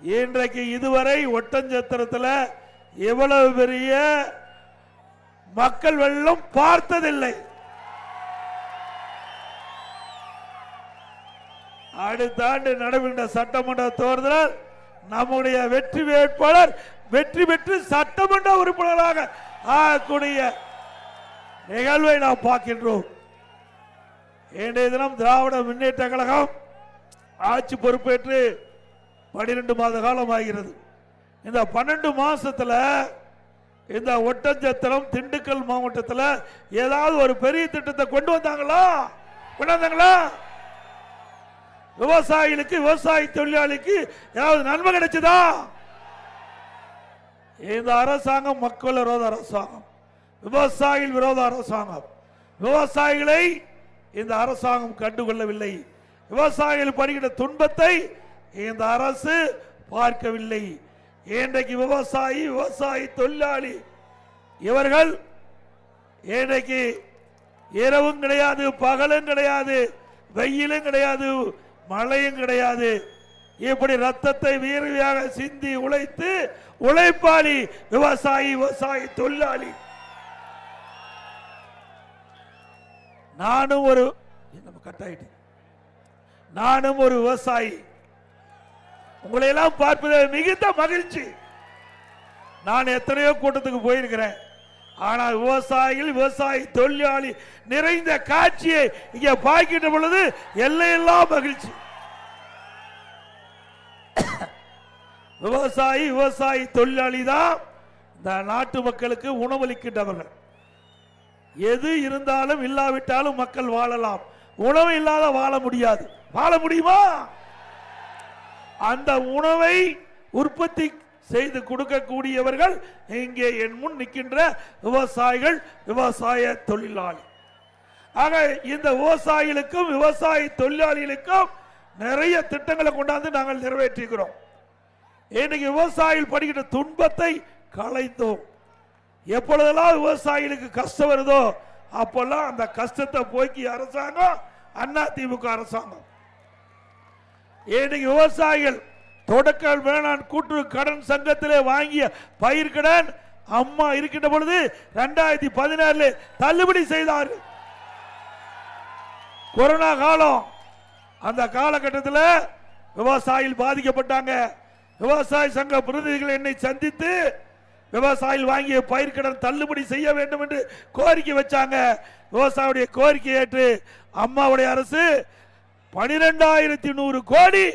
இன்றைக்கு இதுவரை ஒட்டஞ்சத்திரத்தில் எவ்வளவு பெரிய மக்கள் வெள்ளம் பார்த்ததில்லை. அடுத்த ஆண்டு நடைபெற்ற சட்டமன்ற தேர்தலில் நம்முடைய வெற்றி வேட்பாளர் வெற்றி பெற்று சட்டமன்ற உறுப்பினராக ஆகக்கூடிய நிகழ்வை நாம் பார்க்கின்றோம். இன்றைய தினம் திராவிட முன்னேற்ற கழகம் ஆட்சி பொறுப்பேற்று 12 மாத காலம் ஆகிறது. இந்த 12 மாசத்துல இந்த ஒட்டஞ்சத்திரம் திண்டுக்கல் மாவட்டத்தில் ஏதாவது ஒரு பெரிய திட்டத்தை கொண்டு வந்தாங்களா? விவசாயிகளுக்கு விவசாய தொழிலாளிக்கு ஏதாவது நன்மை கிடைச்சதா? இந்த அரசாங்கம் மக்கள் விரோத அரசாங்கம், விவசாயிகள் விரோத அரசாங்கம். விவசாயிகளை இந்த அரசாங்கம் கண்டுகொள்ளவில்லை. விவசாயிகள் படுகிற துன்பத்தை இந்த அரசு பார்க்கவில்லை. இன்றைக்கு விவசாய தொழிலாளி இவர்கள் இன்றைக்கு இரவும் கிடையாது, பகலும் கிடையாது, வெயிலும் கிடையாது, மழையும் கிடையாது. இப்படி ரத்தத்தை வீரவியாக சிந்தி உழைத்து உழைப்பாளி விவசாய தொழிலாளி. நானும் ஒரு விவசாயி. உங்களை எல்லாம் பார்ப்பது மிகுந்த மகிழ்ச்சி. நான் எத்தனையோ கூட்டத்துக்கு போயிருக்கிறேன். ஆனால் விவசாய தொழிலாளி நிறைந்த காட்சியை இங்கே பார்க்கின்ற பொழுது எல்லையெல்லாம் மகிழ்ச்சி. விவசாய தொழிலாளி தான் இந்த நாட்டு மக்களுக்கு உணவளிக்கின்றவர்கள். எது இருந்தாலும் இல்லாவிட்டாலும் மக்கள் வாழலாம். உணவு இல்லாத வாழ முடியாது. வாழ முடியுமா? அந்த உணவை உற்பத்தி செய்து கொடுக்கக்கூடியவர்கள் இங்கே என் முன் நிற்கின்ற விவசாயிகள், விவசாய தொழிலாளி. ஆக இந்த விவசாயிகளுக்கும் விவசாய தொழிலாளிகளுக்கும் நிறைய திட்டங்களை கொண்டாந்து நாங்கள் நிறைவேற்றுகிறோம். இன்னைக்கு விவசாயிகள் படுகின்ற துன்பத்தை களைந்தோம். எப்பொழுதெல்லாம் விவசாயிகளுக்கு கஷ்டம் வருதோ அப்பெல்லாம் அந்த கஷ்டத்தை போக்கிய அரசாங்கம் அதிமுக அரசாங்கம். இன்னைக்கு விவசாயிகள் தொடக்க வேளாண் கூட்டுறவு கடன் சங்கத்திலே வாங்கிய பயிர்கடன் அம்மா இருக்கின்ற பொழுது 2016 தள்ளுபடி செய்தார். கொரோனா காலம், அந்த காலகட்டத்தில் விவசாயிகள் பாதிக்கப்பட்டாங்க. விவசாய சங்க பிரதிநிதிகள் என்னை சந்தித்து விவசாயிகள் வாங்கிய பயிர்கடன் தள்ளுபடி செய்ய வேண்டும் என்று கோரிக்கை வச்சாங்க. விவசாயியுடைய கோரிக்கை ஏற்று அம்மாவுடைய அரசு 12,100 கோடி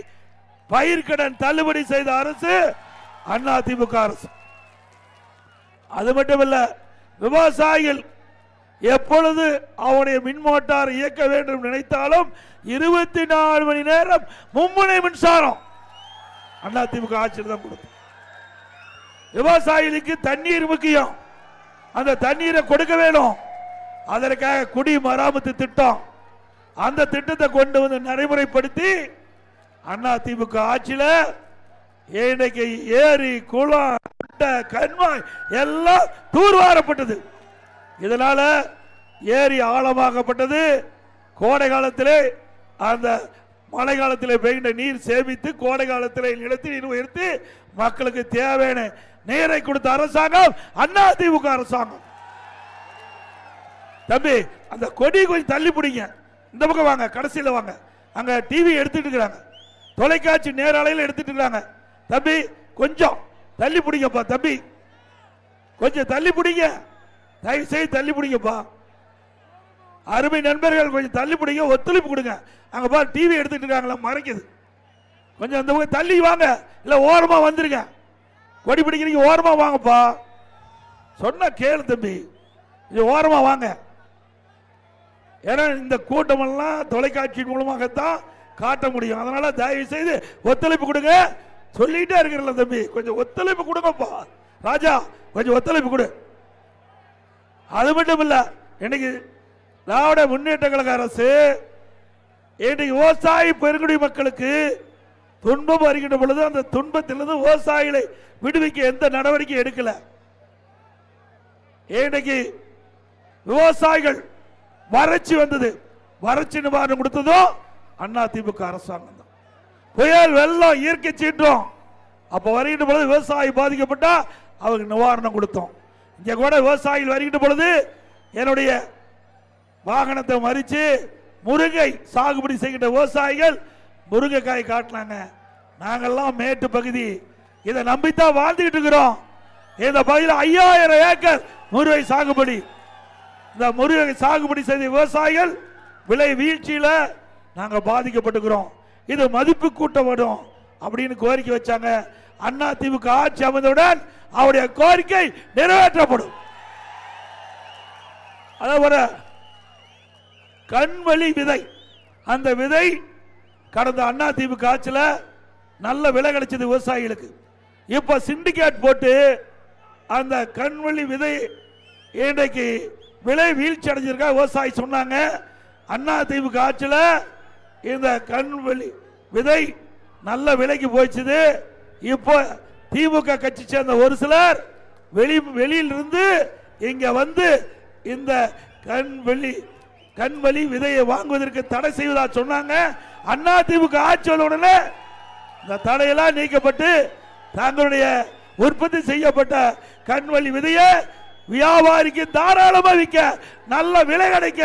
பயிர்கடன் தள்ளுபடி செய்த அரசு அதிமுக அரசு. அது மட்டுமல்ல, விவசாயிகள் எப்பொழுது அவருடைய மின் மோட்டார் இயக்க வேண்டும் நினைத்தாலும் 24 மணி நேரம் மும்முனை மின்சாரம் அதிமுக ஆட்சியில் தான் கொடுத்து. விவசாயிகளுக்கு தண்ணீர் முக்கியம். அந்த தண்ணீரை கொடுக்க வேணும். அதற்காக குடி மராமத்து திட்டம், அந்த திட்டத்தை கொண்டு வந்து நடைமுறைப்படுத்தி அதிமுக ஆட்சியில் இன்னைக்கு ஏரி, குளம், கண்மாய் எல்லாம் தூர்வாரப்பட்டது. இதனால ஏரி ஆழமாக்கப்பட்டது. கோடை காலத்திலே அந்த மழை காலத்திலே பெய்கின்ற நீர் சேமித்து கோடை காலத்திலே நிலத்தில் நீர் உயர்த்தி மக்களுக்கு தேவையான நீரை கொடுத்த அரசாங்கம் அதிமுக அரசாங்கம். தம்பி, அந்த கொடி கொஞ்சம் தள்ளி பிடிங்க. இந்த பக்கம் வாங்க, கடைசியில் வாங்க. அங்க டிவி எடுத்துட்டு இருக்கிறாங்க, தொலைக்காட்சி நேரலையில் எடுத்துட்டு இருக்காங்க. தம்பி கொஞ்சம் தள்ளி பிடிங்கப்பா. தம்பி கொஞ்சம் தள்ளி பிடிங்க, தயவு செய்து தள்ளி பிடிங்கப்பா. அருமை நண்பர்கள் கொஞ்சம் தள்ளி பிடிங்க, ஒத்துழைப்பு கொடுங்க. அங்க பாரு டிவி எடுத்துட்டு இருக்காங்களா, மறைக்குது. கொஞ்சம் அந்த பக்கம் தள்ளி வாங்க, இல்ல ஓரமா வந்துருங்க. கொடி பிடிக்கிறீங்க, ஓரமா வாங்கப்பா. சொன்ன கேளு தம்பி, இது ஓரமா வாங்க. ஏன்னா இந்த கூட்டம் எல்லாம் தொலைக்காட்சி மூலமாகத்தான் காட்ட முடியும். அதனால தயவு செய்து ஒத்துழைப்பு கொடுங்க. சொல்லிட்டே இருக்கிறல தம்பி, கொஞ்சம் ஒத்துழைப்பு கொடுங்கப்பா. ராஜா கொஞ்சம் ஒத்துழைப்பு கொடு. அது மட்டும் இல்ல, இன்னைக்கு திராவிட முன்னேற்ற கழக அரசு இன்னைக்கு விவசாய பெருங்குடி மக்களுக்கு துன்பம் வருகின்ற பொழுது அந்த துன்பத்திலிருந்து விவசாயிகளை விடுவிக்க எந்த நடவடிக்கை எடுக்கல. இன்னைக்கு விவசாயிகள் வறட்சி வந்தது, வறட்சி நிவாரணம் கொடுத்ததும் அதிமுக அரசாங்கம் தான். புயல், வெள்ளம், இயற்கை சீற்றம் அப்ப வருகின்ற பொழுது விவசாயி பாதிக்கப்பட்டா அவருக்கு நிவாரணம் கொடுத்தோம். இங்க கூட விவசாயிகள் வருகின்ற பொழுது என்னுடைய வாகனத்தை மறிச்சு முருங்கை சாகுபடி செய்கின்ற விவசாயிகள் முருங்கைக்காய் காட்டினாங்க. நாங்கெல்லாம் மேட்டு பகுதி, இதை நம்பித்தான் வாழ்ந்துகிட்டு இருக்கிறோம். இந்த பகுதியில் 5000 ஏக்கர் முருங்கை சாகுபடி. இந்த முருங்கை சாகுபடி செய்த விவசாயிகள் விலை வீழ்ச்சியில நாங்க பாதிக்கப்பட்டுக்கிறோம். இது மதிப்பு கூட்டப்படும் அப்படின்னு கோரிக்கை வச்சாங்க. அண்ணா திமுக ஆட்சி அமைந்தவுடன் அவருடைய கோரிக்கை நிறைவேற்றப்படும். அதேபோல கண்வழி விதை, அந்த விதை கடந்த அண்ணா திமுக ஆட்சியில் நல்ல விலை கிடைச்சது விவசாயிகளுக்கு. இப்ப சிண்டிகேட் போட்டு அந்த கண்வழி விதை இன்றைக்கு விலை வீழ்ச்சி அடைஞ்சிருக்கா விவசாயி சொன்னாங்க. அண்ணா திமுக ஆட்சியில் இந்த கண்வழி விதை நல்ல விலைக்கு போயிடுச்சு. இப்போ திமுக கட்சி சேர்ந்த ஒரு சிலர் வெளியிலிருந்து இங்க வந்து இந்த கண்வழி விதையை வாங்குவதற்கு தடை செய்வதா சொன்னாங்க. அண்ணா திமுக ஆட்சி உடனே இந்த தடையெல்லாம் நீக்கப்பட்டு தங்களுடைய உற்பத்தி செய்யப்பட்ட கண்வழி விதையை வியாபாரிக்கு தாராளமாக விற்க, நல்ல விலை கிடைக்க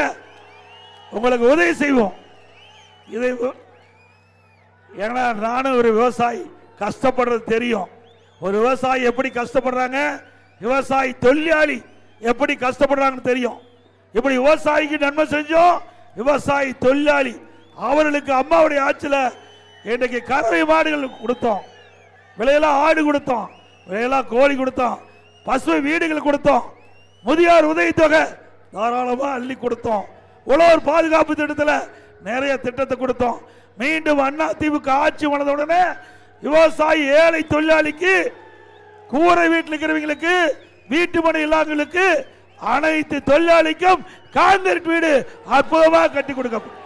உங்களுக்கு உதவி செய்வோம். இதை ஏன்னா நானும் ஒரு விவசாயி, கஷ்டப்படுறது தெரியும். ஒரு விவசாயி எப்படி கஷ்டப்படுறாங்க, விவசாயி தொழிலாளி எப்படி கஷ்டப்படுறாங்கன்னு தெரியும். இப்படி விவசாயிக்கு நன்மை செஞ்சோம். விவசாயி தொழிலாளி அவர்களுக்கு அம்மாவுடைய ஆட்சியில் இன்றைக்கு கறவை மாடுகள் கொடுத்தோம், விலையெல்லாம் ஆடு கொடுத்தோம், விலையெல்லாம் கோழி கொடுத்தோம், பசுமை வீடுகள் கொடுத்தோம், முதியோர் உதவித்தொகை தாராளமாக அள்ளி கொடுத்தோம், உழவர் பாதுகாப்பு திட்டத்தில் நிறைய திட்டத்தை கொடுத்தோம். மீண்டும் அண்ணா திமுக ஆட்சி வந்தவுடனே விவசாயி ஏழை தொழிலாளிக்கு, கூரை வீட்டில் இருக்கிறவங்களுக்கு, வீட்டு மனை இல்லாதவங்களுக்கு, அனைத்து தொழிலாளிக்கும் கான்கிரீட் வீடு அற்புதமாக கட்டி கொடுக்கப்படும்.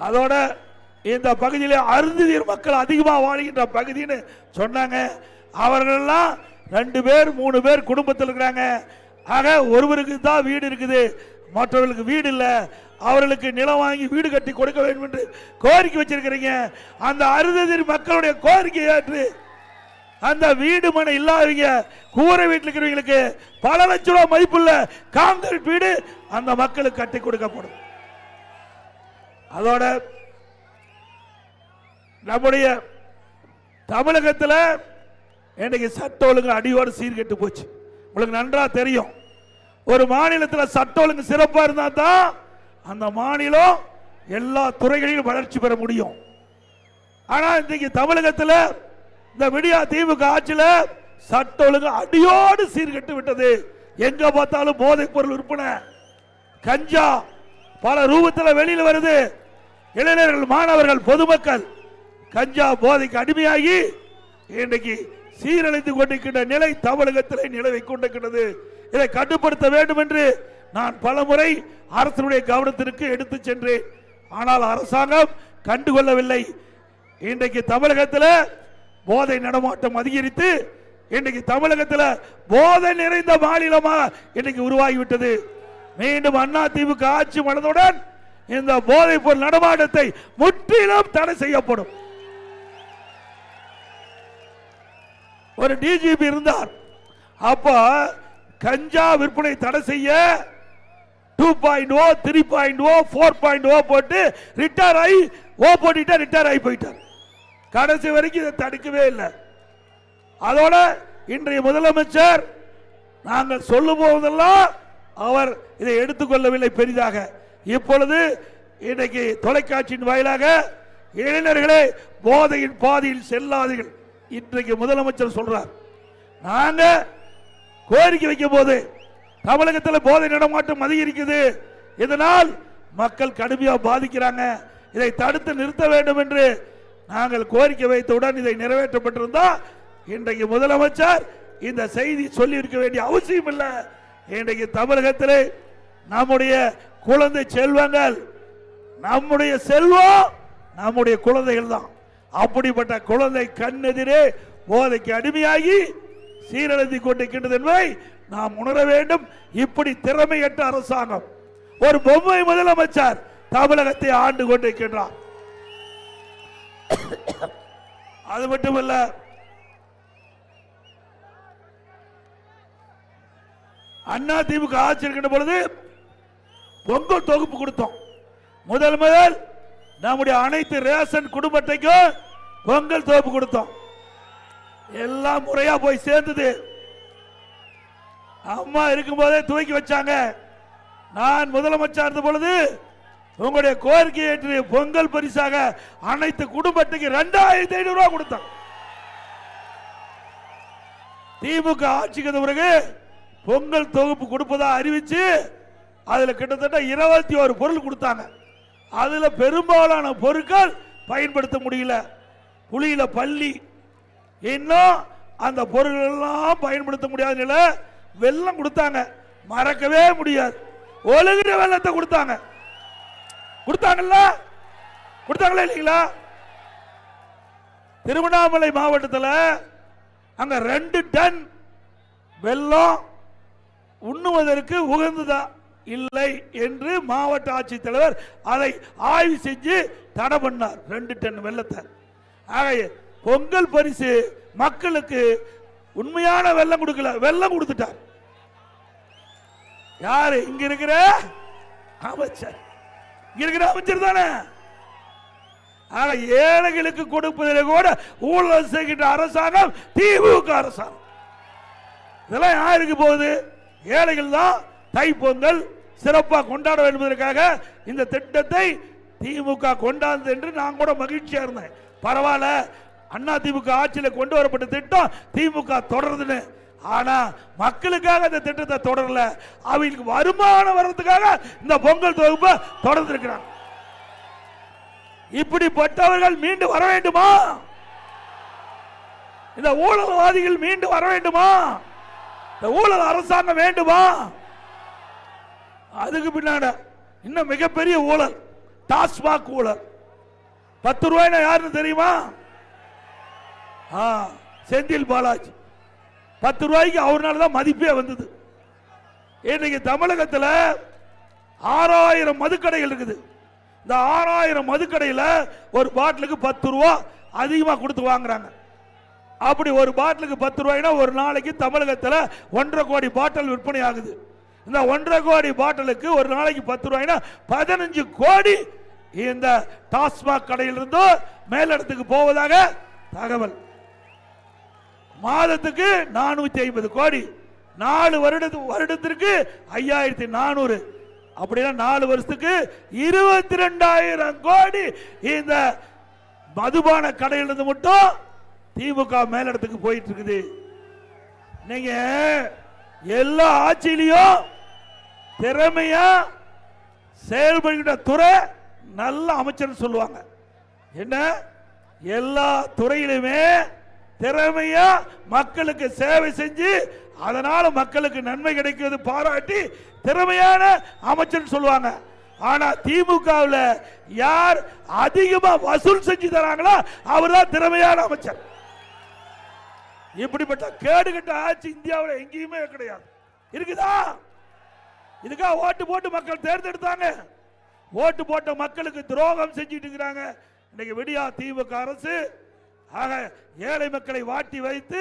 அதோட இந்த பகுதியில் அருந்ததியர் மக்கள் அதிகமாக வாழ்கின்ற பகுதின்னு சொன்னாங்க. அவர்களெல்லாம் 2 பேர் 3 பேர் குடும்பத்தில் இருக்கிறாங்க. ஆக ஒருவருக்கு தான் வீடு இருக்குது, மற்றவர்களுக்கு வீடு இல்லை. அவர்களுக்கு நிலம் வாங்கி வீடு கட்டி கொடுக்க வேண்டும் என்று கோரிக்கை வச்சிருக்கிறீங்க. அந்த அருந்ததியர் மக்களுடைய கோரிக்கை ஏற்று அந்த வீடு மனை இல்லாதவங்க, கூரை வீட்டில் இருக்கிறவங்களுக்கு பல லட்சம் ரூபாய் மதிப்புள்ள கான்கிரீட் வீடு அந்த மக்களுக்கு கட்டி கொடுக்கப்படும். அதோட நம்முடைய தமிழகத்தில் இன்னைக்கு சட்ட ஒழுங்கு அடியோடு சீர்கெட்டு போச்சு. உங்களுக்கு நன்றா தெரியும். ஒரு மாநிலத்தில் சட்ட ஒழுங்கு சிறப்பாக இருந்தா தான் அந்த மாநிலம் எல்லா துறைகளிலும் வளர்ச்சி பெற முடியும். ஆனா இன்னைக்கு தமிழகத்தில் இந்த விடியா திமுக ஆட்சியில் சட்ட ஒழுங்கு அடியோடு சீர்கெட்டு விட்டது. எங்க பார்த்தாலும் போதைப் பொருள் விற்பனை, கஞ்சா பல ரூபத்தில் வெளியில் வருது. இளைஞர்கள், மாணவர்கள், பொதுமக்கள் கஞ்சா போதைக்கு அடிமையாகி இன்றைக்கு சீரழிந்து கொண்டிருக்கின்ற நிலை தமிழகத்தில் நிலவை கொண்டிருக்கிறது. இதை கட்டுப்படுத்த வேண்டும் என்று நான் பலமுறை அரசுடைய கவனத்திற்கு எடுத்து சென்றேன். ஆனால் அரசாங்கம் கண்டுகொள்ளவில்லை. இன்றைக்கு தமிழகத்தில் போதை நடமாட்டம் அதிகரித்து இன்றைக்கு தமிழகத்தில் போதை நிறைந்த மாநிலமாக இன்றைக்கு உருவாகிவிட்டது. மீண்டும் அண்ணா திமுக ஆட்சி வந்தவுடன் இந்த போதைப் பொருள் நடமாட்டத்தை முற்றிலும் தடை செய்யப்படும். ஒரு டிஜிபி இருந்தார். அப்ப கஞ்சா விற்பனை தடை செய்ய 2.0, 3.0, 4.0 போட்டு ரிட்டையர் ஆகி போட்டுட்டா ரிட்டையர் ஆகி போயிட்டார். கடைசி வரைக்கும் இதை தடுக்கவே இல்லை. அதோட இன்றைய முதலமைச்சர் நாங்கள் சொல்லும் போதெல்லாம் அவர் இதை எடுத்துக்கொள்ளவில்லை பெரிதாக. இப்பொழுது இன்றைக்கு தொலைக்காட்சியின் வாயிலாக இளைஞர்களே போதையின் பாதையில் செல்லாதீர்கள் இன்றைக்கு முதலமைச்சர் சொல்றார். நாங்க கோரிக்கை வைக்கும் போது தமிழகத்தில் போதை நடமாட்டம் அதிகரிக்குது, இதனால் மக்கள் கடுமையாக பாதிக்கிறாங்க, இதை தடுத்து நிறுத்த வேண்டும் என்று நாங்கள் கோரிக்கை வைத்தவுடன் இதை நிறைவேற்றப்பட்டிருந்தா இன்றைக்கு முதலமைச்சர் இந்த செய்தி சொல்லி இருக்க வேண்டிய அவசியம் இல்லை. இன்றைக்கு தமிழகத்தில் நம்முடைய குழந்தை செல்வங்கள், நம்முடைய செல்வம் நம்முடைய குழந்தைகள் தான். அப்படிப்பட்ட குழந்தை கண்ணெதிரே போதைக்கு அடிமையாகி சீரழிந்து கொண்டிருக்கின்றது என்பதை நாம் உணர வேண்டும். இப்படி திறமையற்ற அரசாங்கம், ஒரு பொம்மை முதலமைச்சர் தமிழகத்தை ஆண்டு கொண்டிருக்கின்றார். அது மட்டுமல்ல, அண்ணா திமுக ஆட்சி இருக்கின்ற பொழுது பொங்கல் தொகுப்பு கொடுத்தோம். முதல் நம்முடைய அனைத்து ரேஷன் குடும்ப அட்டைக்கும் பொங்கல் தொகுப்பு கொடுத்தோம். எல்லாம் முறையா போய் சேர்ந்தது. அம்மா இருக்கும் போதே துவக்கி வச்சாங்க. நான் முதலமைச்சர் இருந்த பொழுது உங்களுடைய கோரிக்கை ஏற்று பொங்கல் பரிசாக அனைத்து குடும்ப அட்டைக்கு 2500 ரூபாய் கொடுத்தோம். திமுக ஆட்சிக்கு பிறகு பொங்கல் தொகுப்பு கொடுப்பதா அறிவிச்சு அதுல கிட்டத்தட்ட 21 பொருள் கொடுத்தாங்க. அதுல பெரும்பாலான பொருட்கள் பயன்படுத்த முடியல. புளியில பள்ளி இன்னும் அந்த பொருட்கள் எல்லாம் பயன்படுத்த முடியாத நிலை. வெள்ளம் கொடுத்தாங்க, மறக்கவே முடியாது. ஒழுகிற வெள்ளத்தை கொடுத்தாங்க. கொடுத்தாங்களா இல்லைங்களா? திருவண்ணாமலை மாவட்டத்தில் அங்க 2 டன் வெள்ளம் உண்ணுவதற்கு உகந்ததா இல்லை என்று மாவட்ட ஆட்சித்தலைவர் அதை ஆய்வு செஞ்சு தடை பண்ணார். 2 டன் வெள்ளத்தை. பொங்கல் பரிசு மக்களுக்கு உண்மையான வெள்ளம் கொடுக்கல, வெள்ளம் கொடுத்துட்டார். யாரு? இங்க இருக்கிற அமைச்சர். இங்க இருக்கிற அமைச்சர் தானே. ஏழைகளுக்கு கொடுப்பதில் கூட ஊழல் செய்கின்ற அரசாங்கம் திமுக அரசாங்கம். இதெல்லாம் யாருக்கு போகுது? ஏழைகள் தான். தைப்பொங்கல் சிறப்பாக கொண்டாட வேண்டும் என்பதற்காக இந்த திட்டத்தை திமுக கொண்டாடுது என்று நான் கூட மகிழ்ச்சியா இருந்தேன். பரவாயில்ல, அண்ணா திமுக ஆட்சியில் கொண்டு வரப்பட்ட திட்டம் திமுக தொடருதுன்னு. ஆனா மக்களுக்காக இந்த திட்டத்தை தொடரல. அவங்களுக்கு வருமானம் வர்றதுக்காக இந்த பொங்கல் தொகுப்பை தொடர்ந்து இருக்கிறாங்க. இப்படிப்பட்டவர்கள் மீண்டு வர வேண்டுமா? இந்த ஊழல்வாதிகள் மீண்டு வர வேண்டுமா? இந்த ஊழல் அரசாங்கம் வேண்டுமா? அதுக்கு பின்னாடி இன்னும் மிகப்பெரிய ஊழல், டாஸ்மாக் ஊழல். 10 ரூபாய் யாருன்னு தெரியுமா? செந்தில் பாலாஜி. 10 ரூபாய்க்கு அவர்னால தான் மதிப்பே வந்தது. இன்னைக்கு தமிழகத்தில் 6000 மதுக்கடைகள் இருக்குது. இந்த 6000 மதுக்கடையில் ஒரு பாட்டிலுக்கு 10 ரூபா அதிகமாக கொடுத்து வாங்குறாங்க. அப்படி ஒரு பாட்டிலுக்கு 10 ரூபாய்னா ஒரு நாளைக்கு தமிழகத்தில் 1.5 கோடி பாட்டில் விற்பனை ஆகுது. இந்த 1.5 கோடி பாட்டிலுக்கு ஒரு நாளைக்கு 10 ரூபாய்னா 15 கோடி இந்த டாஸ்மாக் கடையிலிருந்து மேலிடத்துக்கு போவதாக தகவல். மாதத்துக்கு 450 கோடி, 4 வருடத்திற்கு 5400, அப்படின்னா 4 வருஷத்துக்கு 22,000 கோடி இந்த மதுபான கடையிலிருந்து மட்டும் திமுக மேலிடத்துக்கு போயிட்டு இருக்குது. நீங்க எல்லா ஆட்சியிலையும் திறமையா செயல்படுகிற துறை நல்ல அமைச்சர் சொல்லுவாங்க. என்ன? எல்லா துறையிலுமே திறமையா மக்களுக்கு சேவை செஞ்சு அதனால மக்களுக்கு நன்மை கிடைக்கிறது பாராட்டி திறமையான அமைச்சர் சொல்லுவாங்க. ஆனா திமுகவில் யார் அதிகமா வசூல் செஞ்சு தராங்களோ அவர் தான் திறமையான அமைச்சர். இப்படிப்பட்ட கேடுகட்ட ஆட்சி இந்தியாவில் எங்கேயுமே கிடையாது. இருக்குதா? இதுக்காக ஓட்டு போட்டு மக்கள் தேர்ந்தெடுத்தாங்க. ஓட்டு போட்ட மக்களுக்கு துரோகம் செஞ்சிட்டு இருக்கிறாங்க. இன்னைக்கு விடியா திமுக அரசு ஏழை மக்களை வாட்டி வைத்து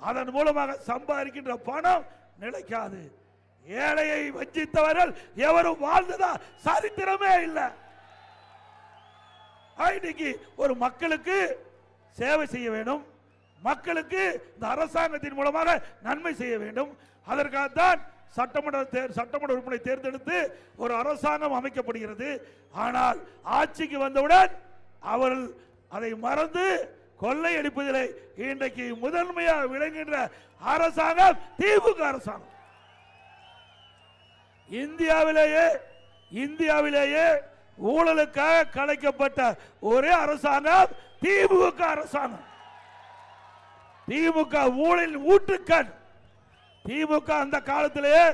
அதன் மூலமாக சம்பாதிக்கின்ற பணம் நிலைக்காது. ஏழையை வஞ்சித்தவர்கள் எவரும் வாழ்ந்ததா சரித்திரமே இல்லை. இன்னைக்கு ஒரு மக்களுக்கு சேவை செய்ய வேண்டும், மக்களுக்கு இந்த அரசாங்கத்தின் மூலமாக நன்மை செய்ய வேண்டும். அதற்காகத்தான் சட்டமன்ற உறுப்பினரை தேர்ந்தெடுத்து ஒரு அரசாங்கம் அமைக்கப்படுகிறது. ஆனால் ஆட்சிக்கு வந்தவுடன் அவர்கள் அதை மறந்து கொள்ளையடிப்பதிலே இன்றைக்கு முதன்மையாக விளங்குகின்ற அரசாங்கம் திமுக அரசாங்கம். இந்தியாவிலேயே ஊழலுக்காக கலைக்கப்பட்ட ஒரே அரசாங்கம் திமுக அரசாங்கம். திமுக ஊழல் ஊற்றுக்கண். திமுக அந்த காலத்திலேயே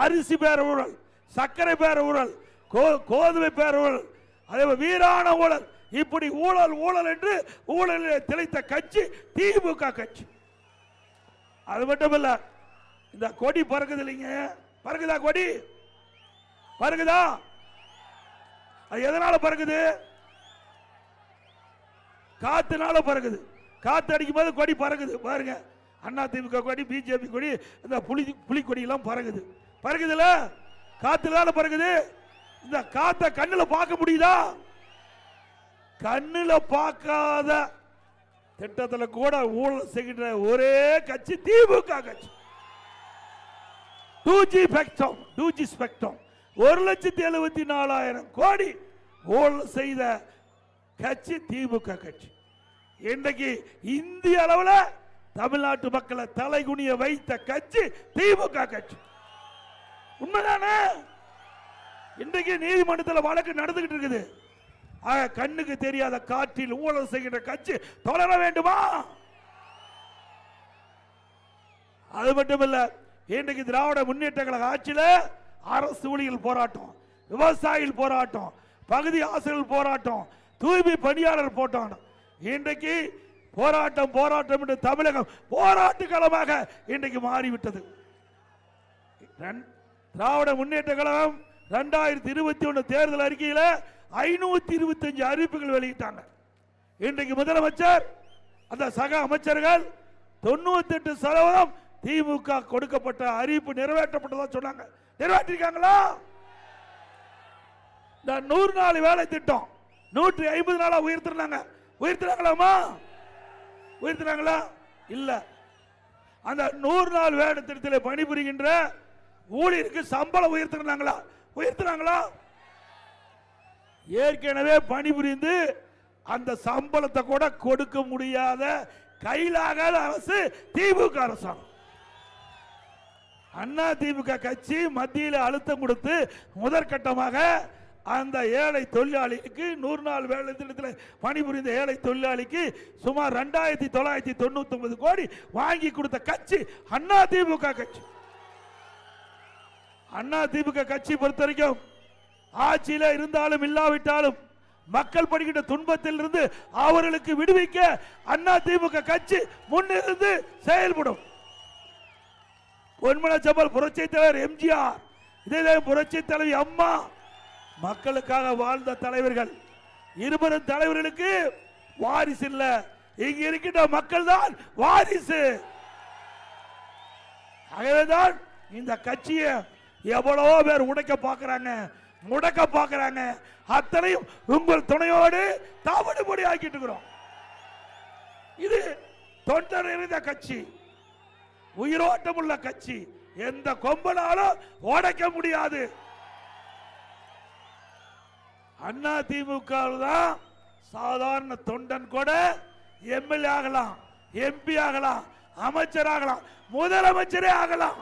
அரிசி பேர ஊழல், சர்க்கரை பேர ஊழல், கோதுமை பேர ஊழல், அதே வீரான ஊழல், இப்படி ஊழல் ஊழல் என்று ஊழலில் திளைத்த கட்சி திமுக கட்சி. அது மட்டுமல்ல, இந்த கொடி பறக்குது இல்லைங்க, பறக்குதா? கொடி பறக்குதா? அது எதனால பறக்குது? காத்துனால பறக்குது. காத்து அடிக்கும் போது கொடி பறக்குது பாருங்க. அண்ணா திமுக கொடி, பிஜேபி கொடி, இந்த புலி கொடி எல்லாம் பறக்குது. பறக்குதுல, காத்துல பறக்குது. இந்த காத்த கண்ணுல பார்க்க முடியுதா? கண்ணுல பார்க்காத திட்டத்தில் கூட ஊழல் செய்கின்ற ஒரே கட்சி திமுக கட்சி. 2G ஸ்பெக்ட்ரம் 1,74,000 கோடி ஊழல் செய்த கட்சி திமுக கட்சி. இன்றைக்கு இந்திய அளவில் தமிழ்நாட்டு மக்களை தலைகுனிய வைத்த கட்சி திமுக கட்சி. உண்மைதானே? இன்றைக்கு நீதிமன்றத்தில் வழக்கு நடந்துகிட்டு இருக்குது. கண்ணுக்கு தெரியாத காற்றில் ஊழல் செய்கின்ற கட்சி தொடர வேண்டுமா? அது மட்டுமல்ல, இன்றைக்கு திராவிட முன்னேற்ற கழக ஆட்சியில் அரசு ஊழியர்கள் போராட்டம், விவசாயிகள் போராட்டம், பகுதி ஆசிரியர்கள் போராட்டம், தூய்மை பணியாளர் போராட்டம். இன்றைக்கு போராட்டம் என்று தமிழகம் போராட்ட களமாக இன்றைக்கு மாறிவிட்டது. திராவிட முன்னேற்ற கழகம் 2021 தேர்தல் அறிக்கையில் 525 அறிவிப்புகள் வெளியிட்டாங்க. இன்றைக்கு முதலமைச்சர் அந்த சக அமைச்சர்கள் 98% திமுக கொடுக்கப்பட்ட அறிவிப்பு நிறைவேற்றப்பட்டதா சொன்னாங்க. நிறைவேற்றிருக்காங்களா? இந்த 100 நாள் வேலை திட்டம் 150 நாளா உயர்த்தினாங்க. உயர்த்தினாங்களாமா? உயர்த்தினாங்களா? இல்ல. அந்த 100 நாள் வேலை திட்டத்தில் பணிபுரிகின்ற ஊழியருக்கு சம்பளம் உயர்த்தினாங்களா? உயர்த்தினாங்களா? ஏற்கனவே பணிபுரிந்து அந்த சம்பளத்தை கூட கொடுக்க முடியாத கையிலாகாத அரசு திமுக அரசாங்கம். அண்ணா திமுக கட்சி மத்தியில் அழுத்தம் கொடுத்து முதற்கட்டமாக அந்த ஏழை தொழிலாளிக்கு 100 நாள் வேலை திட்டத்தில் பணிபுரிந்த ஏழை தொழிலாளிக்கு சுமார் 2,999 கோடி வாங்கி கொடுத்த கட்சி அண்ணா திமுக கட்சி. அண்ணா திமுக கட்சி பொறுத்த வரைக்கும் ஆட்சியில இருந்தாலும் இல்லாவிட்டாலும் மக்கள் படுகின்ற துன்பத்தில் இருந்து அவர்களுக்கு விடுவிக்க அண்ணா திமுக கட்சி முன்னிருந்து செயல்படும். பொன்மனச்சம்பல் புரட்சி தலைவர் எம்ஜிஆர், இதே புரட்சி தலைவி அம்மா மக்களுக்காக வாழ்ந்த தலைவர்கள். இருவரும் தலைவர்களுக்கு வாரிசு இல்ல, இங்க இருக்கின்ற மக்கள் தான் வாரிசு. ஆகவேதான் இந்த கட்சியை எவ்வளவோ பேர் உடைக்க பார்க்கிறாங்க, முடக்க பார்க்கிறாங்க. அத்தனையும் உங்கள் துணையோடு தாவடுபடி ஆக்கிட்டு இருக்கிறோம். இது தொண்டர் இருந்த கட்சி, உயிரோட்டம் உள்ள கட்சி. எந்த கொம்பனாலும் உடைக்க முடியாது. அண்ணா திமுக தான் சாதாரண தொண்டன் கூட எம்எல்ஏ ஆகலாம், எம்பி ஆகலாம், அமைச்சர் ஆகலாம், முதலமைச்சரே ஆகலாம்.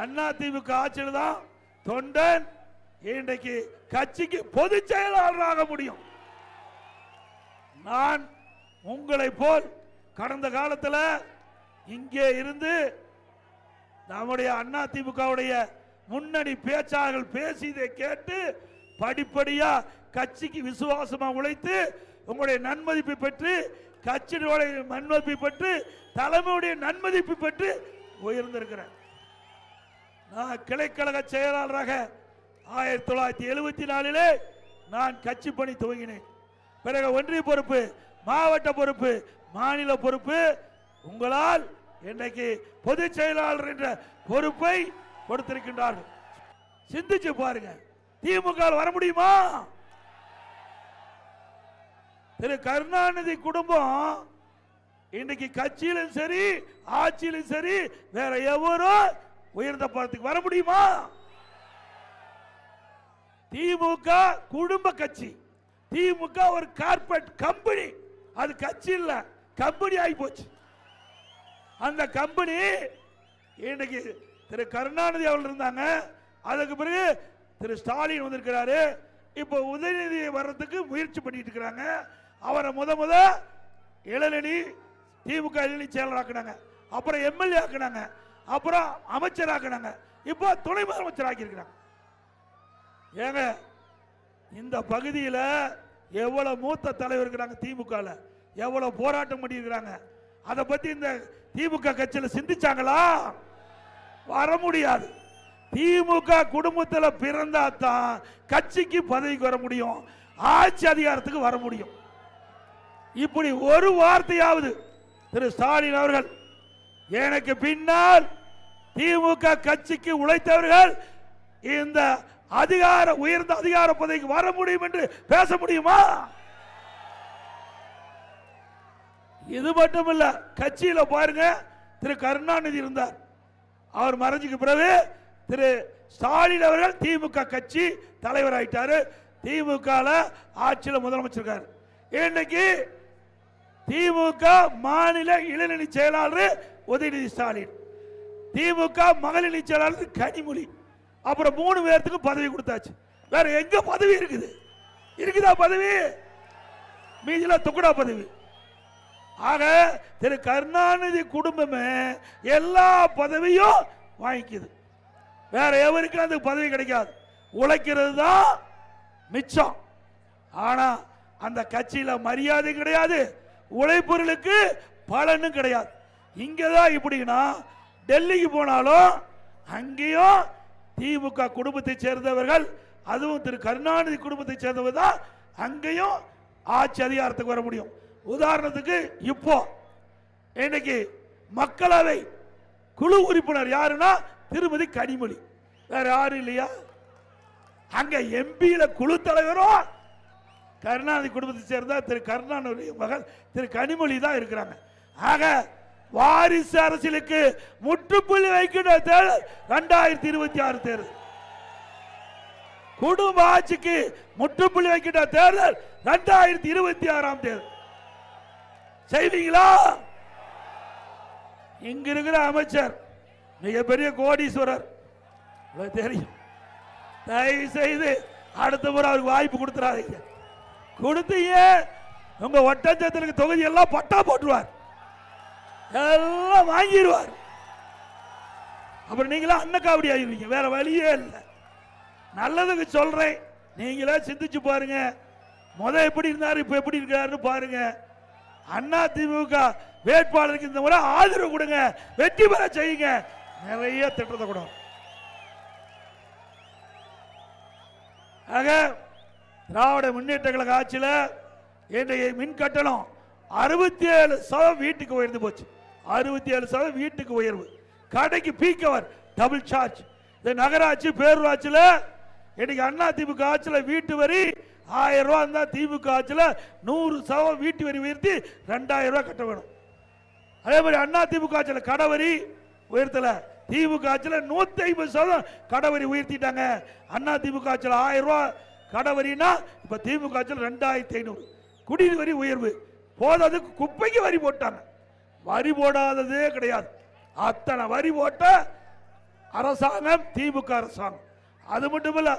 அண்ணா திமுக ஆட்சியில் தான் தொண்டன் இன்றைக்கு கட்சிக்கு பொதுச் செயலாளராக முடியும். நான் உங்களை போல் கடந்த காலத்தில் இங்கே இருந்து நம்முடைய அண்ணா திமுகவுடைய முன்னணி பேச்சாளர்கள் பேசியதை கேட்டு படிப்படியா கட்சிக்கு விசுவாசமா உழைத்து உங்களுடைய நன்மதிப்பை பெற்று, கட்சியினுடைய நன்மதிப்பை பெற்று, தலைமையுடைய நன்மதிப்பை பெற்று உயர்ந்திருக்கிறேன். நான் கிளைக்கழக செயலாளராக 1974 நான் கட்சி பணி துவங்கினேன். பிறகு ஒன்றிய பொறுப்பு, மாவட்ட பொறுப்பு, மாநில பொறுப்பு. உங்களால் இன்றைக்கு பொதுச் செயலாளர் என்ற பொறுப்பை கொடுத்திருக்கின்றார்கள். சிந்திச்சு பாருங்க, திமுக வர முடியுமா? திரு கருணாநிதி குடும்பம் இன்றைக்கு கட்சியிலும் சரி ஆட்சியிலும் சரி வேற எவரும் உயர்ந்த பதத்துக்கு வர முடியுமா? திமுக குடும்ப கட்சி, திமுக ஒரு கார்பரேட் கம்பெனி. அது கட்சி இல்ல, கம்பெனி ஆகி போச்சு. அந்த கம்பெனி இன்னைக்கு திரு கருணாநிதி அவர்கள் இருந்தாங்க, அதுக்கு பிறகு திரு ஸ்டாலின் வந்திருக்கிறாரு. இப்போ உதயநிதி வர்றதுக்கு முயற்சி பண்ணிட்டு இருக்கிறாங்க. அவரை முத இளநிலை திமுக இளநிலை செயலர் ஆக்கினாங்க, அப்புறம் எம்எல்ஏ ஆக்கினாங்க, அப்புறம் அமைச்சர் ஆக்கினாங்க, இப்போ துணை முதலமைச்சர் ஆக்கியிருக்கிறாங்க. ஏங்க இந்த பகுதியில் எவ்வளவு மூத்த தலைவர் இருக்கிறாங்க, திமுக எவ்வளவு போராட்டம் பண்ணியிருக்கிறாங்க. அதை பத்தி இந்த திமுக கட்சியில் சிந்திச்சாங்களா? வர முடியாது. திமுக குடும்பத்தில் பிறந்தா தான் கட்சிக்கு பதவிக்கு வர முடியும், ஆட்சி அதிகாரத்துக்கு வர முடியும். இப்படி ஒரு வார்த்தையாவது திரு ஸ்டாலின் அவர்கள் எனக்கு பின்னால் திமுக கட்சிக்கு உழைத்தவர்கள் இந்த உயர்ந்த அதிகார பதவிக்கு வர முடியும் என்று பேச முடியுமா? இது மட்டுமல்ல, கட்சியில பாருங்க, திரு கருணாநிதி இருந்தார். அவர் மறைஞ்சுக்கு பிறகு திரு ஸ்டாலின் அவர்கள் திமுக கட்சி தலைவர் ஆயிட்டாரு. திமுக ஆட்சியில் முதலமைச்சர். இன்னைக்கு திமுக மாநில இளைஞரணி செயலாளர் உதயநிதி ஸ்டாலின், திமுக மகளிர் செயலாளர் கனிமொழி, அப்புறம் 3 பேருக்கு பதவி கொடுத்தாச்சு. வேற எங்க பதவி இருக்குது? இருக்குதா பதவி? மீதில துக்குடா பதவி. ஆக திரு கருணாநிதி குடும்பமே எல்லா பதவியும் வாங்கிக்குது. வேற எவருக்கும் அந்த பதவி கிடைக்காது. உழைக்கிறது தான் மிச்சம். ஆனா அந்த கட்சியில மரியாதை கிடையாது, உழைப்பவர்களுக்கு பலனும் கிடையாது. இங்கதான் இப்படின்னா டெல்லிக்கு போனாலும் அங்கேயும் திமுக குடும்பத்தை சேர்ந்தவர்கள், அதுவும் திரு கருணாநிதி குடும்பத்தை சேர்ந்தவர் தான் அங்கேயும் ஆட்சி அதிகாரத்துக்கு வர முடியும். உதாரணத்துக்கு இப்போ இன்னைக்கு மக்களவை குழு உறுப்பினர் யாருன்னா திருமதி கனிமொழி, வேற யாரும் இல்லையா? அங்க எம்பியில குழு தலைவரும் கருணாநிதி குடும்பத்தை சேர்ந்த திரு கருணாநிதி மகள் திரு கனிமொழி தான் இருக்கிறாங்க. ஆக வாரிசு அரசியலுக்கு முற்றுப்புள்ளி வைக்கின்ற தேர்தல் 2026 தேர்தல். குடும்ப ஆட்சிக்கு முற்றுப்புள்ளி வைக்கின்ற தேர்தல் 2026 தேர்தல். செய்வீங்களா? இங்க இருக்கிற அமைச்சர் மிகப்பெரிய கோடீஸ்வரர், தெரியும். தயவு செய்து அடுத்த முறை அவருக்கு வாய்ப்பு கொடுத்துறாதீங்க. கொடுத்தீங்க உங்க ஒட்டச்சத்திற்கு தொகுதி எல்லாம் பட்டா போட்டுருவார், எல்லாம் வாங்கிடுவார். அப்புறம் நீங்களா அன்னக்காவடி ஆகிடுவீங்க. வேற வழியே இல்லை. நல்லதுக்கு சொல்றேன், நீங்களே சிந்திச்சு பாருங்க. எப்படி இருந்தாரு, இப்ப எப்படி இருக்காருன்னு பாருங்க. அண்ணா திமுக வேட்பாளருக்கு இந்த முறை ஆதரவு கொடுங்க, வெற்றி பெற செய்யுங்க. நிறைய திட்டத்தை கொடுங்க. ஆக திராவிட முன்னேற்ற கழக ஆட்சியில் இன்றைய மின் கட்டணம் 67% வீட்டுக்கு உயர்ந்து போச்சு. 67% வீட்டுக்கு உயர்வு. கடைக்கு பீக் அவர் டபுள் சார்ஜ். இந்த நகராட்சி பேரூராட்சியில் இன்னைக்கு அண்ணா திமுக ஆட்சியில் வீட்டு வரி 1000 ரூபா இருந்தா, திமுக ஆட்சியில் 100% வீட்டு வரி உயர்த்தி 2000 ரூபாய் கட்ட வேணும். அதே மாதிரி அண்ணா திமுக ஆட்சியில் கடை வரி உயர்த்தல, திமுக ஆட்சியில் 150% கடை வரி உயர்த்திட்டாங்க. அண்ணா திமுக ஆட்சியில் 1000 ரூபாய் கடை வரினா இப்ப திமுக ஆட்சியில் 2500. குடிநீர் வரி உயர்வு போதாதுக்கு குப்பைக்கு வரி போட்டாங்க. வரி போடாததே கிடையாது. அத்தனை வரி போட்ட அரசாங்கம் திமுக அரசாங்கம். அது மட்டுமல்ல,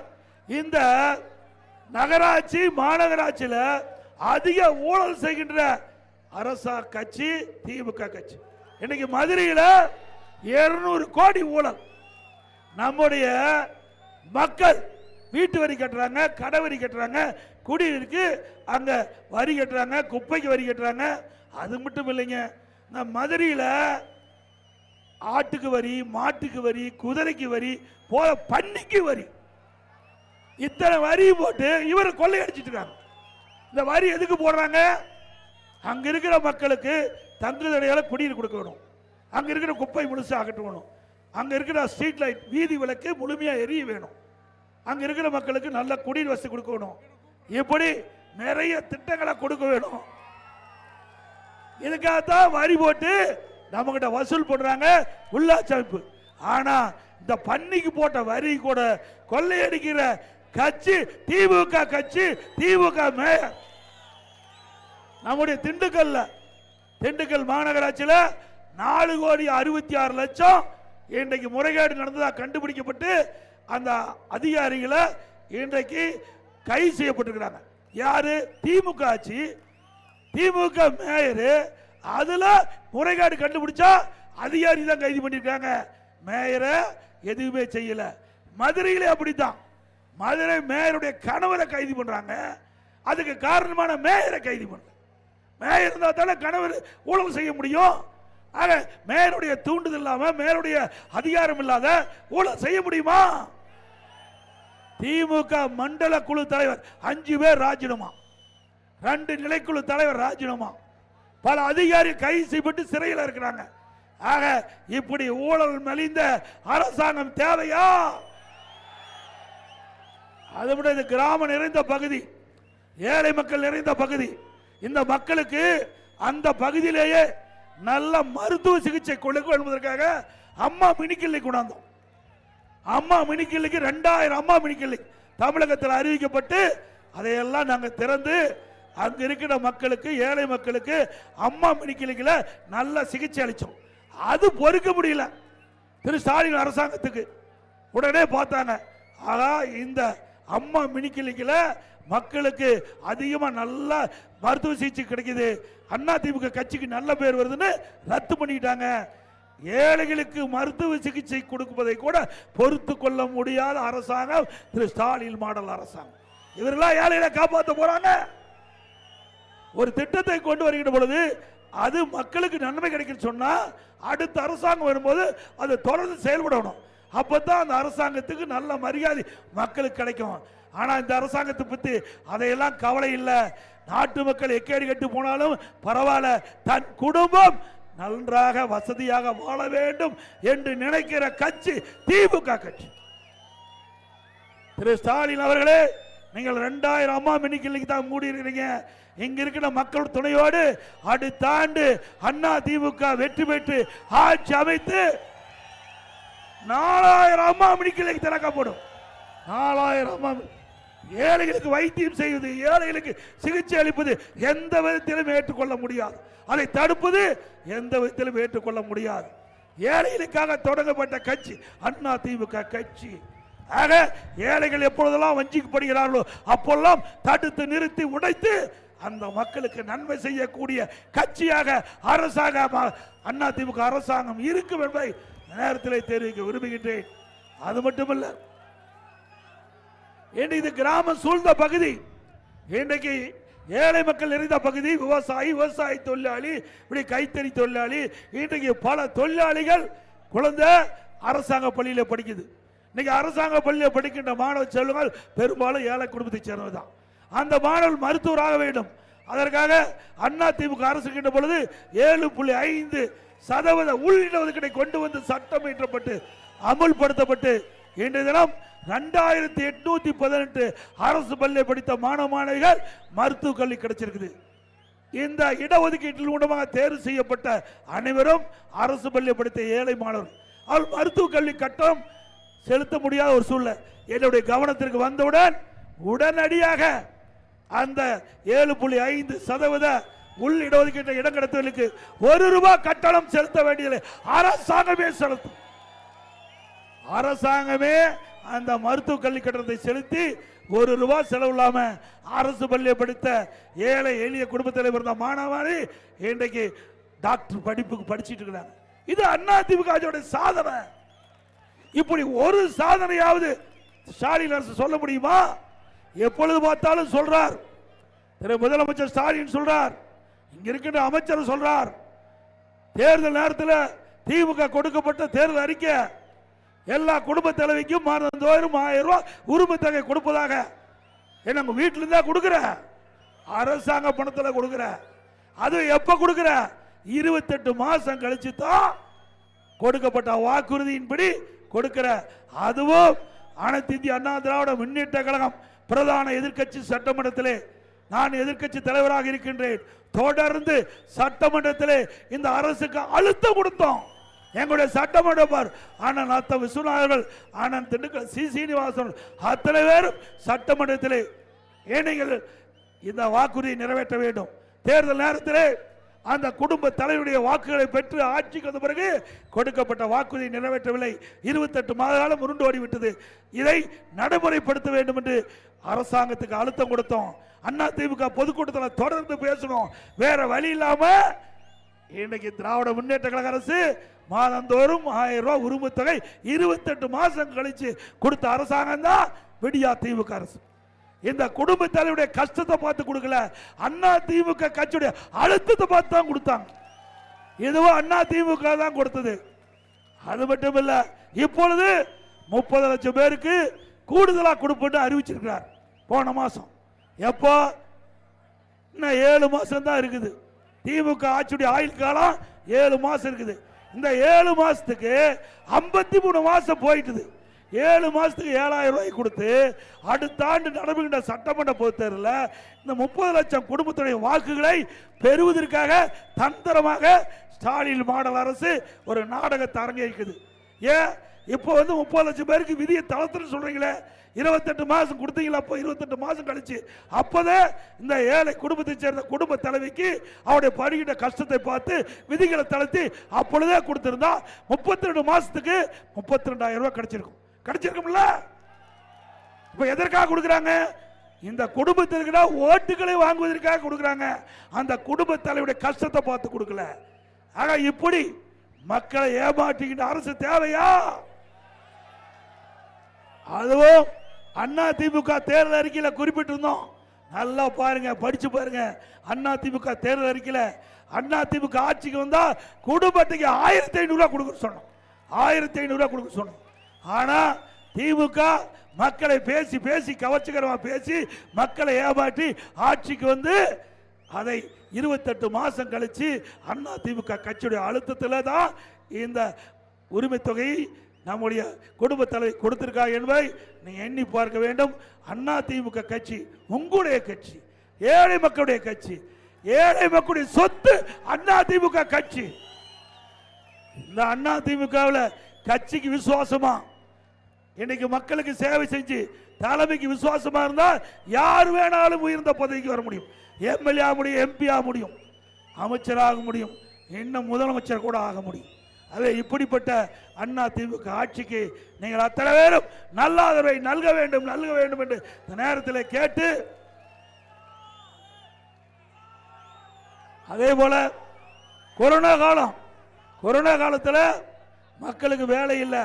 இந்த நகராட்சி மாநகராட்சியில் அதிக ஊழல் செய்கின்ற அரசா கட்சி திமுக கட்சி. இன்னைக்கு மதுரையில் 200 கோடி ஊழல். நம்முடைய மக்கள் வீட்டு வரி கட்டுறாங்க, கடை வரி கட்டுறாங்க, குடிநீருக்கு அங்க வரி கட்டுறாங்க, குப்பைக்கு வரி கட்டுறாங்க. அது மட்டும் இல்லைங்க, இந்த மதுரையில் ஆட்டுக்கு வரி, மாட்டுக்கு வரி, குதிரைக்கு வரி, போல பன்னிக்கு வரி, இத்தனை வரி போட்டு இவர் கொள்ளையடிச்சிட்டு இருக்காங்க. இந்த வரி எதுக்கு போடுறாங்க? அங்க இருக்கிற மக்களுக்கு தங்குதடையால குடிநீர் கொடுக்கணும், அங்க இருக்கிற குப்பை முழுசா அகற்றணும், அங்க இருக்கிற ஸ்ட்ரீட் லைட் வீதி விளக்கு முழுமையா எரிய வேணும், அங்க இருக்கிற மக்களுக்கு நல்ல குடிநீர் வசதி கொடுக்கணும். இப்படி நிறைய திட்டங்களை கொடுக்க வேணும். இதுக்காகத்தான் வரி போட்டு நம்ம கிட்ட வசூல் பண்றாங்க உள்ளாட்சி அமைப்பு. ஆனா இந்த பன்னிக்கு போட்ட வரி கூட கொள்ளையடிக்கிற கட்சி திமுக கட்சி. திமுக மேயர் நம்முடைய திண்டுக்கல் மாநகராட்சியில் 4,66,00,000 இன்றைக்கு முறைகேடு நடந்ததா கண்டுபிடிக்கப்பட்டு அந்த அதிகாரிகளை இன்றைக்கு கைது செய்யப்பட்டிருக்கிறாங்க. யாரு? திமுக ஆட்சி, திமுக மேயரு. அதுல முறைகேடு கண்டுபிடிச்சா அதிகாரி தான் கைது பண்ணிருக்காங்க, மேயரை எதுவுமே செய்யல. மதுரையிலே அப்படித்தான். மதுரை மேயருடைய கணவரை கைது பண்றாங்க. அதுக்கு காரணமான மேயரை கைது பண்ண. மேயர் இருந்தா தானே கணவர் ஊழல் செய்ய முடியும். ஆக மேயருடைய தூண்டுதல் இல்லாம, மேயருடைய அதிகாரம் இல்லாத ஊழல் செய்ய முடியுமா? திமுக மண்டல குழு தலைவர் 5 பேர் ராஜினாமா. 2 நிலைக்குழு தலைவர் ராஜினாமா, பல அதிகாரி கைது செய்யப்பட்டு சிறையில் இருக்கிறாங்க. ஆக இப்படி ஊழல் மலிந்த அரசாங்கம் தேவையா? அதை விட இது கிராம நிறைந்த பகுதி, ஏழை மக்கள் நிறைந்த பகுதி. இந்த மக்களுக்கு அந்த பகுதியிலேயே நல்ல மருத்துவ சிகிச்சை கொடுக்க என்பதற்காக அம்மா மினி கிளினிக் கொண்டாந்தோம். அம்மா மினி கிளினிக் 2000 அம்மா மினி கிளினிக் தமிழகத்தில் அறிவிக்கப்பட்டு அதையெல்லாம் நாங்கள் திறந்து அங்க இருக்கிற மக்களுக்கு, ஏழை மக்களுக்கு அம்மா மினி கிளினிக்ல நல்ல சிகிச்சை அளித்தோம். அது பொறுக்க முடியல திரு ஸ்டாலின் அரசாங்கத்துக்கு. உடனே பார்த்தாங்க, ஆகா இந்த அம்மா மினி கிளினிக்ல மக்களுக்கு அதிகமாக நல்ல மருத்துவ சிகிச்சை கிடைக்குது, அதிமுக கட்சிக்கு நல்ல பேர் வருதுன்னு ரத்து பண்ணிட்டாங்க. ஏழைகளுக்கு மருத்துவ சிகிச்சை கொடுப்பதை கூட பொறுத்து கொள்ள முடியாத அரசாங்கம் திரு ஸ்டாலின் மாடல் அரசாங்கம். இவர்களாம் ஏழைகளை காப்பாற்ற போறாங்க. ஒரு திட்டத்தை கொண்டு வருகின்ற பொழுது அது மக்களுக்கு நன்மை கிடைக்கும் சொன்னா அடுத்த அரசாங்கம் வரும்போது அது தொடர்ந்து செயல்படணும். அப்பதான் அந்த அரசாங்கத்துக்கு நல்ல மரியாதை மக்களுக்கு கிடைக்கும். ஆனா இந்த அரசாங்கத்தை பத்தி அதையெல்லாம் கவலை இல்லை. நாட்டு மக்கள் எக்கேடு கட்டு போனாலும் பரவாயில்ல, தன் குடும்பம் நன்றாக வசதியாக வாழ வேண்டும் என்று நினைக்கிற கட்சி திமுக கட்சி. திரு ஸ்டாலின் அவர்களே, நீங்கள் 2000 அம்மா மினி கிளினிக் தான் மூடி இருக்கிறீங்க. இங்க இருக்கிற மக்கள் துணையோடு அடுத்த ஆண்டு அண்ணா திமுக வெற்றி பெற்று ஆட்சி அமைத்து 4000 அம்மா மினி கிளினிக் திறக்கப்படும். 4000 அம்மா ஏழைகளுக்கு வைத்தியம் செய்வது, ஏழைகளுக்கு சிகிச்சை அளிப்பது எந்த விதத்திலும் ஏற்றுக்கொள்ள முடியாது. அதை தடுப்பது எந்த விதத்திலும் ஏற்றுக்கொள்ள முடியாது. ஏழைகளுக்காக தொடங்கப்பட்ட கட்சி அண்ணா திமுக கட்சி. ஆக ஏழைகள் எப்பொழுதெல்லாம் வஞ்சிக்கப்படுகிறார்களோ அப்பொல்லாம் தடுத்து நிறுத்தி உடைத்து அந்த மக்களுக்கு நன்மை செய்யக்கூடிய கட்சியாக அரசாங்கம் அண்ணா திமுக அரசாங்கம் இருக்கும் என்பதை நேரத்தில் தெரிவிக்க விரும்புகின்றேன். அது மட்டுமல்ல, இது கிராமம் சூழ்ந்த பகுதி, இன்றைக்கு ஏழை மக்கள் நிறைந்த பகுதி, விவசாய தொழிலாளி, இப்படி கைத்தறி தொழிலாளி, இன்றைக்கு பல தொழிலாளிகள் குழந்தை அரசாங்க பள்ளியில் படிக்குது. இன்னைக்கு அரசாங்க பள்ளியில் படிக்கின்ற மாணவ செல்வங்கள் பெரும்பாலும் ஏழை குடும்பத்தை சேர்ந்தவர் தான். அந்த மாணவர்கள் மருத்துவராக வேண்டும். அதற்காக அண்ணா திமுக அரசு இருக்கின்ற பொழுது 7.5% உள்ஒதுக்கீட்டை கொண்டு வந்து சட்டம் இயற்றப்பட்டு அமுல்படுத்தப்பட்டு இன்றைய தினம் 2818 அரசு பள்ளியை படித்த மாணவ மாணவிகள் மருத்துவ கல்வி கிடைச்சிருக்குது. இந்த இடஒதுக்கீட்டில் மூலமாக தேர்வு செய்யப்பட்ட அனைவரும் அரசு பள்ளியை படித்த ஏழை மாணவர்கள். அவர் மருத்துவ கல்வி கட்டணம் செலுத்த முடியாத ஒரு சூழ்நிலை என்னுடைய கவனத்திற்கு வந்தவுடன் உடனடியாக அந்த 7.5% உள் இடஒதுக்கீட்டு இடம் கிடைத்தவர்களுக்கு ₹1 கட்டணம் செலுத்த வேண்டியதில்லை, அரசாங்கமே செலுத்தும். அரசாங்கமே அந்த மருத்துவ கல்வி கட்டணத்தை செலுத்தி ₹1 செலவு இல்லாம அரசு பள்ளியை படித்த ஏழை எளிய குடும்பத்தில் பிறந்த மாணவனை இன்றைக்கு டாக்டர் படிப்புக்கு படிச்சிட்டு இருக்கிறாங்க. இது அண்ணா திமுக சாதனை. இப்படி ஒரு சாதனையாவது ஸ்டாலின் அரசு சொல்ல முடியுமா? எப்பொழுது பார்த்தாலும் சொல்றார், திரு முதலமைச்சர் ஸ்டாலின் சொல்றார், இங்க இருக்கின்ற அமைச்சர் சொல்றார், தேர்தல் நேரத்தில் திமுக கொடுக்கப்பட்ட தேர்தல் அறிக்கை எல்லா குடும்ப தலைவிக்கும் மாதந்தோறும் ₹1000 உரிமை தொகை கொடுப்பதாக. என்ன வீட்டில இருந்தா கொடுக்கிற, அரசாங்க பணத்தில் கொடுக்கிற, அது எப்ப கொடுக்கிற? 28 மாசம் கழிச்சு தான் கொடுக்கப்பட்ட வாக்குறுதியின்படி கொடுக்கிற. அதுவும் அனைத்து இந்திய அண்ணா திராவிட முன்னேற்ற கழகம் பிரதான எதிர்க்கட்சி சட்டமன்றத்திலே நான் எதிர்க்கட்சி தலைவராக இருக்கின்றேன். தொடர்ந்து சட்டமன்றத்திலே இந்த அரசுக்கு அழுத்தம் கொடுத்தோம். எங்களுடைய சட்டமன்ற அண்ணன் அத்த விஸ்வநாதர்கள், அண்ணன் திண்டுக்கல் சீனிவாசன் அத்தனை பேரும் சட்டமன்றத்திலே ஏனைகள் இந்த வாக்குறுதியை நிறைவேற்ற வேண்டும். தேர்தல் நேரத்திலே அந்த குடும்ப தலைவருடைய வாக்குகளை பெற்று ஆட்சிக்கு வந்த பிறகு கொடுக்கப்பட்ட வாக்குறுதியை நிறைவேற்றவில்லை. 28 மாத காலம் உருண்டு ஓடிவிட்டது. இதை நடைமுறைப்படுத்த வேண்டும் என்று அரசாங்கத்துக்கு அழுத்தம் கொடுத்தோம். அண்ணா திமுக பொதுக்கூட்டத்தில் தொடர்ந்து பேசணும். வேற வழி இல்லாம இன்னைக்கு திராவிட முன்னேற்ற கழக அரசு மாதந்தோறும் ₹1000 உரிமை தொகை 28 மாசம் கழிச்சு கொடுத்த அரசாங்கம் தான் விடியா திமுக அரசு. இந்த குடும்ப தலைவருடைய கஷ்டத்தை பார்த்து கொடுக்கல, அண்ணா திமுக கட்சியுடைய அழுத்தத்தை பார்த்து தான் கொடுத்தாங்க. இதுவும் அண்ணா திமுக தான் கொடுத்தது. அது மட்டும் இல்ல, இப்பொழுது 30 லட்சம் பேருக்கு கூடுதலா கொடுப்பேன்னு அறிவிச்சிருக்கிறார். போன மாசம் எப்போ இன்னும் 7 மாசம் தான் இருக்குது. திமுக ஆட்சியுடைய ஆயுள் காலம் 7 மாசம் இருக்குது. இந்த 7 மாசத்துக்கு 53 மாசம் போயிட்டுது. 7 மாசத்துக்கு 7000 ரூபாய் கொடுத்து அடுத்த ஆண்டு நடைபெறுகின்ற சட்டமன்ற பொதுத் தேர்தலில் இந்த 30 லட்சம் குடும்பத்துடைய வாக்குகளை பெறுவதற்காக தந்திரமாக ஸ்டாலின் மாடல் அரசு ஒரு நாடகத்தை அரங்கேற்குது. ஏன் இப்போ 30 லட்சம் பேருக்கு விதியை தளர்த்துன்னு சொல்றீங்களே, 28 மாசம் கொடுத்தீங்களா? அப்போ 28 மாசம் கழிச்சு அப்போதான் இந்த ஏழை குடும்பத்தை சேர்ந்த குடும்ப தலைவிக்கு அவருடைய படுகின்ற கஷ்டத்தை பார்த்து விதிகளை தளர்த்தி அப்பொழுதே கொடுத்திருந்தா 32 மாசத்துக்கு 32,000 ரூபாய் கிடைச்சிருக்கும்ல. இப்ப எதற்காக கொடுக்குறாங்க? இந்த குடும்பத்திற்கு ஓட்டுகளை வாங்குவதற்காக கொடுக்குறாங்க. அந்த குடும்ப தலைவருடைய கஷ்டத்தை பார்த்து கொடுக்கல. ஆக இப்படி மக்களை ஏமாற்றுகின்ற அரசு தேவையா? அதுவும் அண்ணா திமுக தேர்தல் அறிக்கையில் குறிப்பிட்டிருந்தோம். நல்லா பாருங்க, படிச்சு பாருங்க. அண்ணா திமுக தேர்தல் அறிக்கையில் அண்ணா திமுக ஆட்சிக்கு வந்தா குடும்பத்துக்கு 1500 ரூபாய் கொடுக்க சொன்னோம். 1500 ரூபாய் கொடுக்க சொன்னோம். ஆனா திமுக மக்களை பேசி பேசி கவர்ச்சிகரமா பேசி மக்களை ஏமாற்றி ஆட்சிக்கு வந்து அதை 28 மாசம் கழிச்சு அண்ணா திமுக கட்சியுடைய அழுத்தத்தில் தான் இந்த உரிமை தொகையை நம்முடைய குடும்ப தலைவி கொடுத்திருக்காங்க என்பதை நீங்க எண்ணி பார்க்க வேண்டும். அண்ணா திமுக கட்சி உங்களுடைய கட்சி, ஏழை மக்களுடைய கட்சி, ஏழை மக்களுடைய சொத்து அண்ணா திமுக கட்சி. இந்த அண்ணா திமுகவில் கட்சிக்கு விசுவாசமா இன்னைக்கு மக்களுக்கு சேவை செஞ்சு தலைமைக்கு விசுவாசமா இருந்தா யார் வேணாலும் உயர்ந்த பதவிக்கு வர முடியும். எம்எல்ஏ ஆக முடியும், எம்பி ஆக முடியும், அமைச்சராக முடியும், இன்னும் முதலமைச்சர் கூட ஆக முடியும். அதே இப்படிப்பட்ட அண்ணா திமுக ஆட்சிக்கு நீங்கள் அத்தனை பேரும் நல்ல ஆதரவை நல்க வேண்டும் என்று இந்த நேரத்தில் கேட்டு, அதே போல கொரோனா காலத்தில் மக்களுக்கு வேலை இல்லை,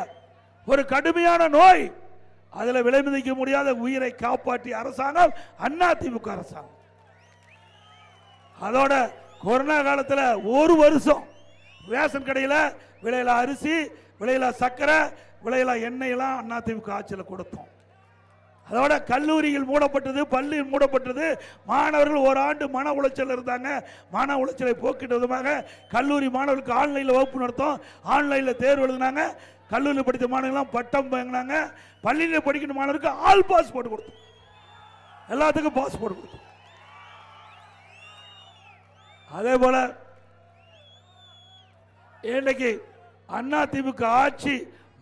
ஒரு கடுமையான நோய், அதில் விலை மதிக்க முடியாத உயிரை காப்பாற்றிய அரசாங்கம் அண்ணா திமுக அரசாங்கம். அதோட கொரோனா காலத்தில் ஒரு வருஷம் ரேஷன் கடையில் விலையில அரிசி, விலையில சக்கரை, விலையில எண்ணெய் எல்லாம் அண்ணா திமுக ஆட்சியில் கொடுத்தோம். அதோட கல்லூரிகள் மூடப்பட்டது, பள்ளி மூடப்பட்டது. மாணவர்கள் ஒரு ஆண்டு மன உளைச்சல் இருந்தாங்க. மன உளைச்சலை போக்கிட்ட விதமாக கல்லூரி மாணவர்களுக்கு ஆன்லைனில் வகுப்பு நடத்தோம். ஆன்லைனில் தேர்வு எழுதினாங்க. கல்லூரியில் படித்த மாணவர்கள் பட்டம் வாங்கினாங்க. பள்ளியில் படிக்கிற மாணவருக்கு ஆல் பாஸ்போர்ட் கொடுத்தோம். எல்லாத்துக்கும் பாஸ்போர்ட் கொடுத்தோம். அதே போல இன்னைக்கு அண்ணா திமுக ஆட்சி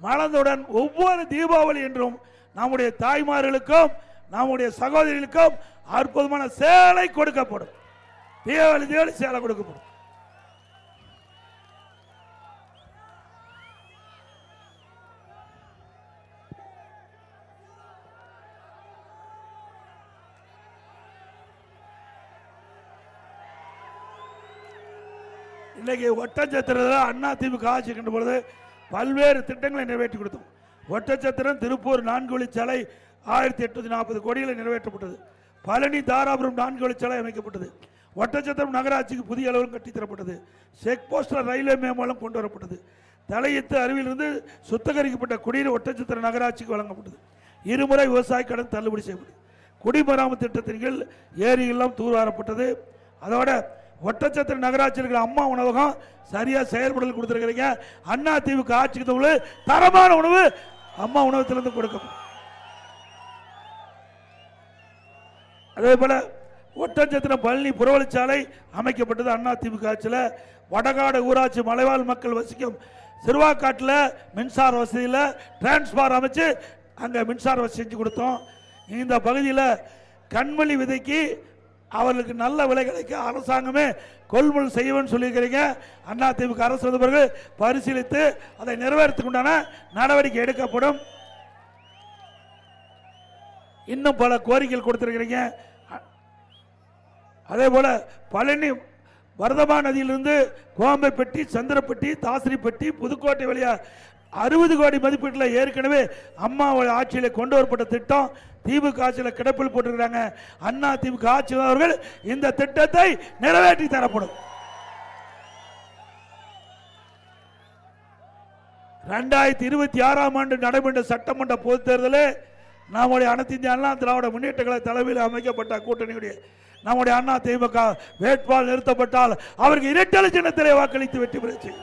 மலர்ந்தவுடன் ஒவ்வொரு தீபாவளி என்றும் நம்முடைய தாய்மார்களுக்கும் நம்முடைய சகோதரிகளுக்கும் அற்புதமான சேலை கொடுக்கப்படும். தீபாவளி சேலை கொடுக்கப்படும். இன்னைக்கு ஒட்டச்சத்திரத்தில் அண்ணா திமுக ஆட்சி கண்ட பொழுது பல்வேறு திட்டங்களை நிறைவேற்றி கொடுத்தோம். ஒட்டச்சத்திரம் திருப்பூர் 4 வழிச்சாலை 1840 கோடிகளில் நிறைவேற்றப்பட்டது. பழனி தாராபுரம் 4 வழிச்சாலை அமைக்கப்பட்டது. ஒட்டச்சத்திரம் நகராட்சிக்கு புதிய அளவில் கட்டித்தரப்பட்டது. செக் போஸ்டர் ரயில்வே மேம்பாலம் கொண்டு வரப்பட்டது. தலையத்து அருவிலிருந்து சுத்தகரிக்கப்பட்ட குடிநீர் ஒட்டச்சத்திர நகராட்சிக்கு வழங்கப்பட்டது. இருமுறை விவசாய கடன் தள்ளுபடி செய்யப்பட்டது. குடிமராமத்து திட்டத்தின் கீழ் ஏரியெல்லாம் தூர்வாரப்பட்டது. அதோட ஒட்டச்சத்திர நகராட்சி இருக்கிற அம்மா உணவகம் சரியா செயல்படல் கொடுத்திருக்கிறீங்க. அண்ணா திமுக ஆட்சிக்கு தரமான உணவு அம்மா உணவகத்திலிருந்து கொடுக்கப்படும். அதே போல ஒட்டச்சத்திரம் பழனி புறவழிச்சாலை அமைக்கப்பட்டது அண்ணா திமுக ஆட்சியில். வடகாடு ஊராட்சி மலைவாழ் மக்கள் வசிக்கும் சிறுவாக்காட்டில் மின்சார வசதியில் டிரான்ஸ்பார் அமைச்சு அங்கே மின்சார வசதி செஞ்சு கொடுத்தோம். இந்த பகுதியில் கண்மணி விதைக்கு அவர்களுக்கு நல்ல விலை கிடைக்க அரசாங்கமே கொள்முதல் செய்வேன்னு சொல்லியிருக்கிறீங்க. அண்ணா திமுக அரசு வந்த பிறகு பரிசீலித்து அதை நிறைவேறத்துக்குண்டான நடவடிக்கை எடுக்கப்படும். இன்னும் பல கோரிக்கைகள் கொடுத்திருக்கிறீங்க. அதே போல பழனி வரதமா நதியிலிருந்து கோம்பைப்பட்டி, சந்திரப்பட்டி, தாசிரிப்பட்டி, புதுக்கோட்டை வழியா 60 கோடி மதிப்பீட்டில் ஏற்கனவே அம்மா ஆட்சியில் கொண்டு வரப்பட்ட திட்டம் திமுக ஆட்சியில் கிடப்பில் போட்டிருக்கிறாங்க. அண்ணா திமுக ஆட்சியாளர்கள் இந்த திட்டத்தை நிறைவேற்றி தரப்படும். 2026ஆம் ஆண்டு நடைபெற்ற சட்டமன்ற பொதுத் தேர்தலில் நம்முடைய அனைத்து இந்திய அண்ணா திராவிட முன்னேற்ற கழக தலைமையில் அமைக்கப்பட்ட கூட்டணியுடைய நம்முடைய அண்ணா திமுக வேட்பாளர் நிறுத்தப்பட்டால் அவருக்கு இரட்டை சின்னத்திலே வாக்களித்து வெற்றி பெற்று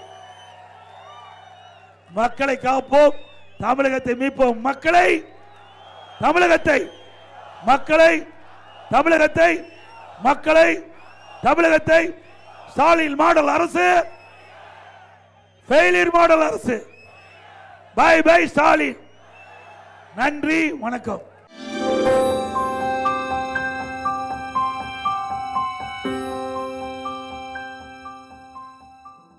மக்களை காப்போம், தமிழகத்தை மீட்போம். மக்களை, தமிழகத்தை, மக்களை, தமிழகத்தை, மக்களை, தமிழகத்தை. ஸ்டாலின் மாடல் அரசு, ஃபெயிலியர் மாடல் அரசு. Bye bye Stalin. நன்றி, வணக்கம்.